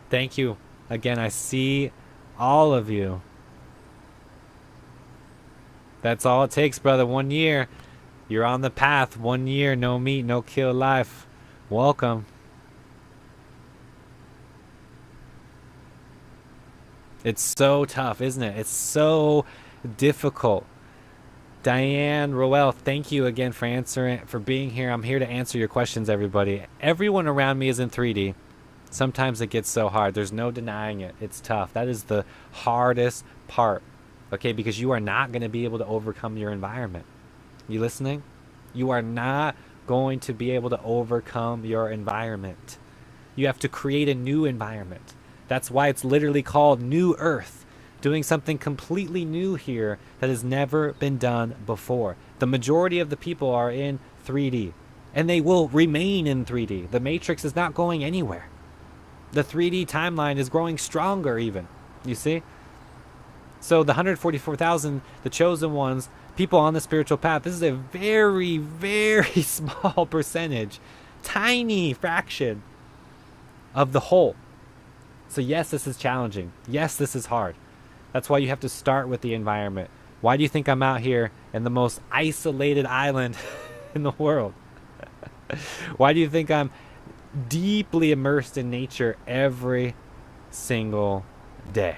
Thank you. Again, I see all of you. That's all it takes, brother. 1 year. You're on the path. 1 year, no meat, no kill life. Welcome. It's so tough, isn't it? It's so difficult. Diane Roel, thank you again for being here. I'm here to answer your questions, everybody. Everyone around me is in 3D. Sometimes it gets so hard. There's no denying it. It's tough. That is the hardest part, okay? Because you are not going to be able to overcome your environment. You listening? You are not going to be able to overcome your environment. You have to create a new environment. That's why it's literally called New Earth. Doing something completely new here that has never been done before. The majority of the people are in 3D, and they will remain in 3D. The Matrix is not going anywhere. The 3D timeline is growing stronger even, you see? So the 144,000, the chosen ones, people on the spiritual path, this is a very, very small percentage, tiny fraction of the whole. So yes, this is challenging. Yes, this is hard. That's why you have to start with the environment. Why do you think I'm out here in the most isolated island in the world? Why do you think I'm deeply immersed in nature every single day?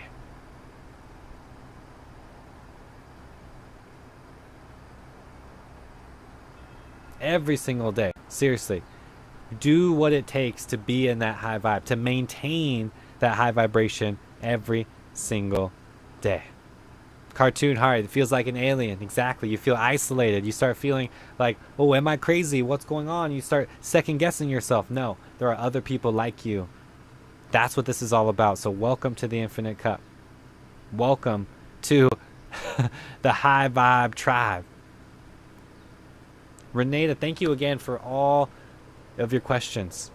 Every single day. Seriously. Do what it takes to be in that high vibe, to maintain that high vibration every single day. Cartoon heart, it feels like an alien. Exactly. You feel isolated. You start feeling like, oh, am I crazy? What's going on? You start second guessing yourself. No, there are other people like you. That's what this is all about. So welcome to the Infinite Cup. Welcome to the high vibe tribe. Renata, thank you again for all of your questions.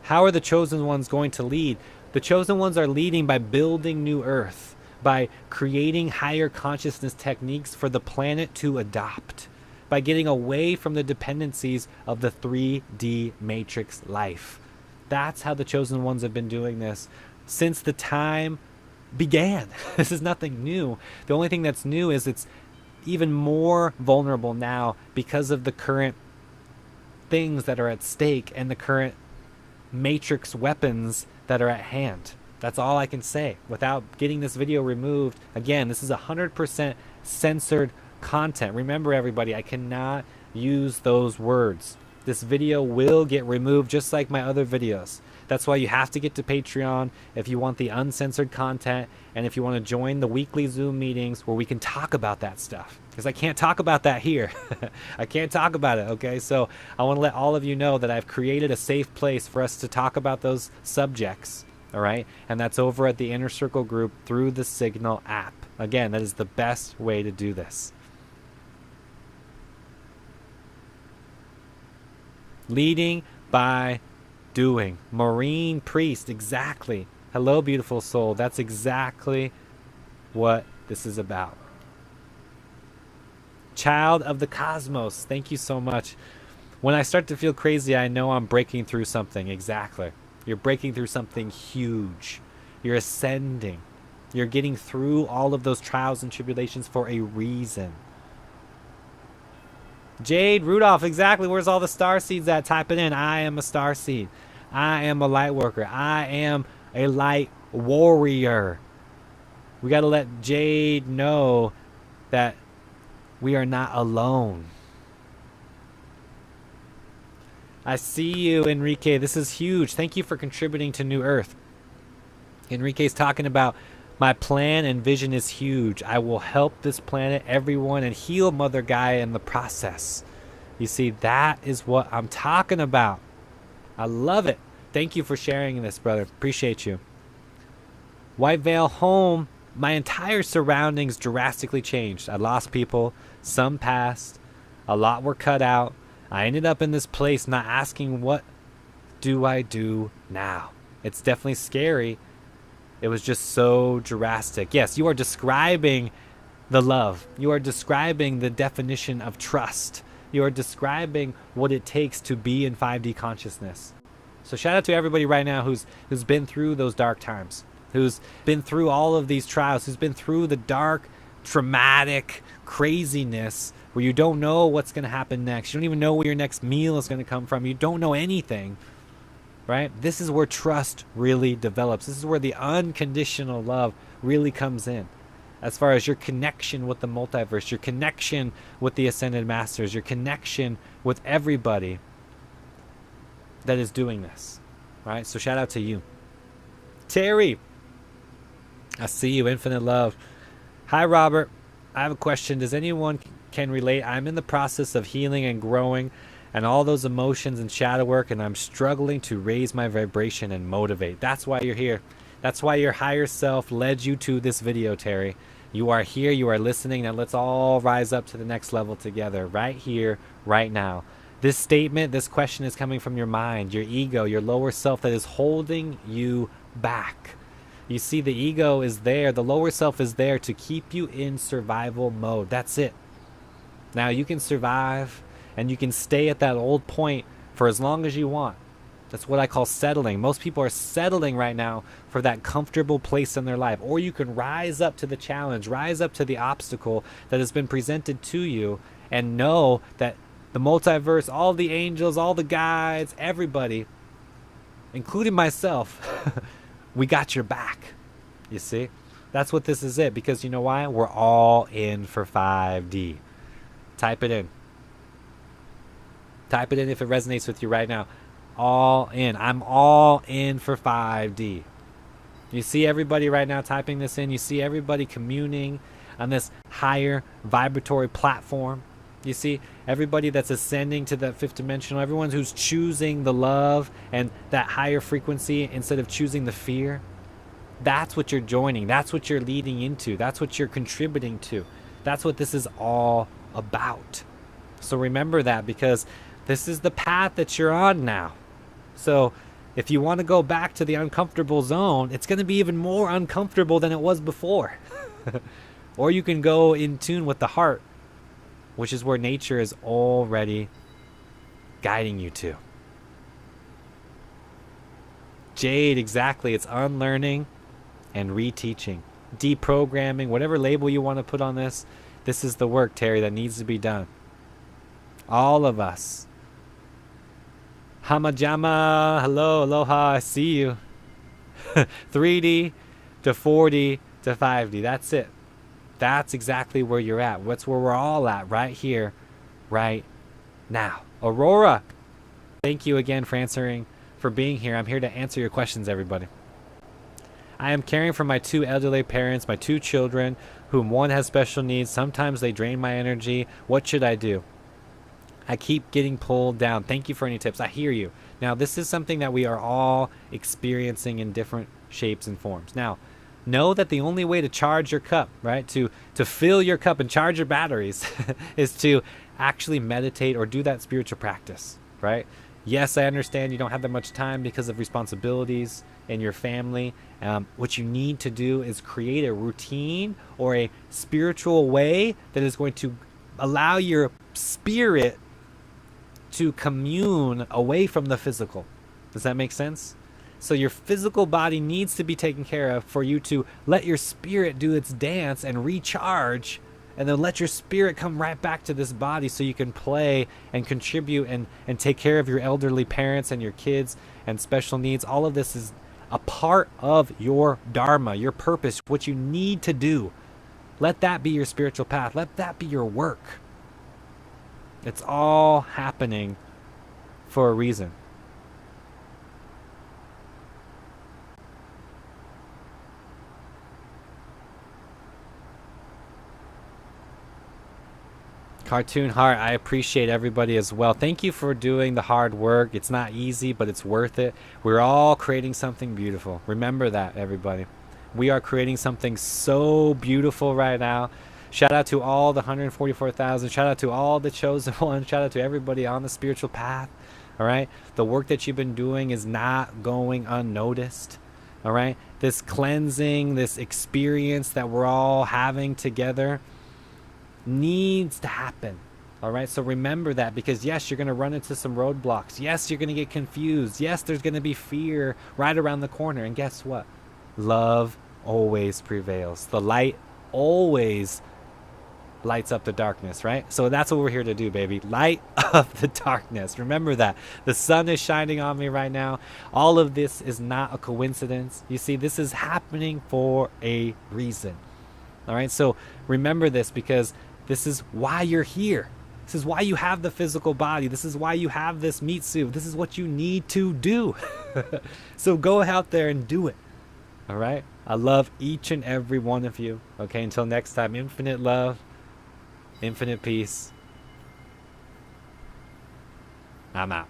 How are the chosen ones going to lead? The chosen ones are leading by building new earth, by creating higher consciousness techniques for the planet to adopt, by getting away from the dependencies of the 3D matrix life. That's how the chosen ones have been doing this since the time began. This is nothing new. The only thing that's new is it's even more vulnerable now because of the current things that are at stake and the current matrix weapons that are at hand. That's all I can say without getting this video removed. Again, this is 100% censored content. Remember, everybody, I cannot use those words. This video will get removed just like my other videos. That's why you have to get to Patreon if you want the uncensored content and if you want to join the weekly Zoom meetings where we can talk about that stuff. Because I can't talk about that here. I can't talk about it, okay? So I want to let all of you know that I've created a safe place for us to talk about those subjects, all right? And that's over at the Inner Circle group through the Signal app. Again, that is the best way to do this. Leading by doing. Marine Priest, exactly. Hello, beautiful soul. That's exactly what this is about. Child of the cosmos, thank you so much. When I start to feel crazy, I know I'm breaking through something. Exactly. You're breaking through something huge. You're ascending. You're getting through all of those trials and tribulations for a reason. Jade Rudolph, exactly. Where's all the star seeds at? Type it in. I am a star seed. I am a light worker. I am a light warrior. We got to let Jade know that we are not alone. I see you, Enrique. This is huge. Thank you for contributing to New Earth. Enrique's talking about my plan and vision is huge. I will help this planet, everyone, and heal Mother Gaia in the process. You see, that is what I'm talking about. I love it. Thank you for sharing this, brother. Appreciate you. White Veil home. My entire surroundings drastically changed. I lost people. Some passed. A lot were cut out. I ended up in this place not asking, what do I do now? It's definitely scary. It was just so drastic. Yes, you are describing the love. You are describing the definition of trust. You are describing what it takes to be in 5D consciousness. So shout out to everybody right now who's been through those dark times, who's been through all of these trials, who's been through the dark, traumatic craziness where you don't know what's going to happen next. You don't even know where your next meal is going to come from. You don't know anything. Right? This is where trust really develops. This is where the unconditional love really comes in. As far as your connection with the multiverse, your connection with the Ascended Masters, your connection with everybody that is doing this. Right? So shout out to you. Terry, I see you. Infinite love. Hi, Robert. I have a question. Does anyone can relate? I'm in the process of healing and growing and all those emotions and shadow work, and I'm struggling to raise my vibration and motivate. That's why you're here. That's why your higher self led you to this video, Terry. You are here, you are listening. Now let's all rise up to the next level together, right here, right now. This statement, this question is coming from your mind, your ego, your lower self that is holding you back. You see, the ego is there, the lower self is there to keep you in survival mode. That's it. Now you can survive and you can stay at that old point for as long as you want. That's what I call settling. Most people are settling right now for that comfortable place in their life. Or you can rise up to the challenge, rise up to the obstacle that has been presented to you, and know that the multiverse, all the angels, all the guides, everybody, including myself, we got your back. You see? That's what this is it. Because you know why? We're all in for 5D. Type it in. Type it in if it resonates with you right now. All in. I'm all in for 5D. You see everybody right now typing this in. You see everybody communing on this higher vibratory platform. You see everybody that's ascending to that fifth dimensional. Everyone who's choosing the love and that higher frequency instead of choosing the fear. That's what you're joining. That's what you're leading into. That's what you're contributing to. That's what this is all about. So remember that, because this is the path that you're on now. So if you want to go back to the uncomfortable zone, it's going to be even more uncomfortable than it was before. Or you can go in tune with the heart, which is where nature is already guiding you to. Jade, exactly. It's unlearning and reteaching, deprogramming, whatever label you want to put on this. This is the work, Terry, that needs to be done. All of us. Hamajama, hello, aloha, I see you. 3D to 4D to 5D. That's it. That's exactly where you're at. That's where we're all at, right here, right now. Aurora, thank you again for being here. I'm here to answer your questions, everybody. I am caring for my 2 elderly parents, my 2 children, whom one has special needs. Sometimes they drain my energy. What should I do? I keep getting pulled down. Thank you for any tips. I hear you. Now, this is something that we are all experiencing in different shapes and forms. Now, know that the only way to charge your cup, right, to fill your cup and charge your batteries is to actually meditate or do that spiritual practice, right? Yes, I understand you don't have that much time because of responsibilities in your family. What you need to do is create a routine or a spiritual way that is going to allow your spirit to commune away from the physical. Does that make sense? So your physical body needs to be taken care of for you to let your spirit do its dance and recharge, and then let your spirit come right back to this body so you can play and contribute and take care of your elderly parents and your kids and special needs. All of this is a part of your dharma, your purpose, what you need to do. Let that be your spiritual path. Let that be your work. It's all happening for a reason. Cartoon Heart, I appreciate everybody as well. Thank you for doing the hard work. It's not easy, but it's worth it. We're all creating something beautiful. Remember that, everybody. We are creating something so beautiful right now. Shout out to all the 144,000. Shout out to all the chosen ones. Shout out to everybody on the spiritual path. All right? The work that you've been doing is not going unnoticed. All right? This cleansing, this experience that we're all having together needs to happen. All right? So remember that, because yes, you're going to run into some roadblocks. Yes, you're going to get confused. Yes, there's going to be fear right around the corner. And guess what? Love always prevails. The light always lights up the darkness, right? So that's what we're here to do, baby. Light up the darkness. Remember that. The sun is shining on me right now. All of this is not a coincidence. You see, this is happening for a reason. All right? So remember this, because this is why you're here. This is why you have the physical body. This is why you have this meat suit. This is what you need to do. So go out there and do it. All right? I love each and every one of you. Okay, until next time, infinite love, infinite peace. I'm out.